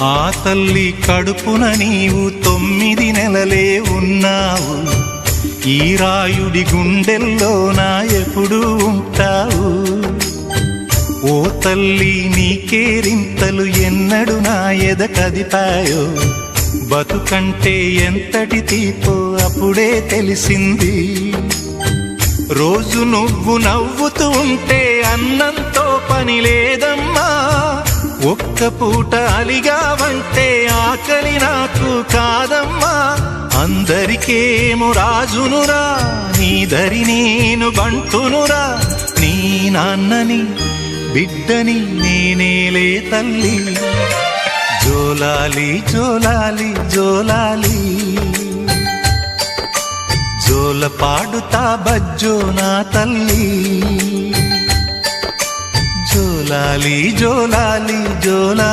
ఆ తల్లి కడుపున నీవు 9 నెలలే ఉన్నావు. ఈ రాయుడి గుండెల్లో నా ఎప్పుడు ఉంటావు. ఓ తల్లి నీ కేరింతలు ఎన్నడు నా ఎద కదిపాయో. బతుకంటే ఎంతటి తీపో అప్పుడే తెలిసింది. రోజు నువ్వు నవ్వుతూ ఉంటే అన్నంతో పని లేదమ్మా. ఒక్క పూట అలిగావంటే ఆకలి నాకు కాదమ్మా. అందరికేమో రాజునురా, నీ దరి నేను బంటునురా. నీ నాన్నని బిడ్డని నేనేలే తల్లి. జోలాలి జోలాలి జోలాలి, జోల పాడుతా బజ్జో నా తల్లి. జోలాలి జోలాలి జోలా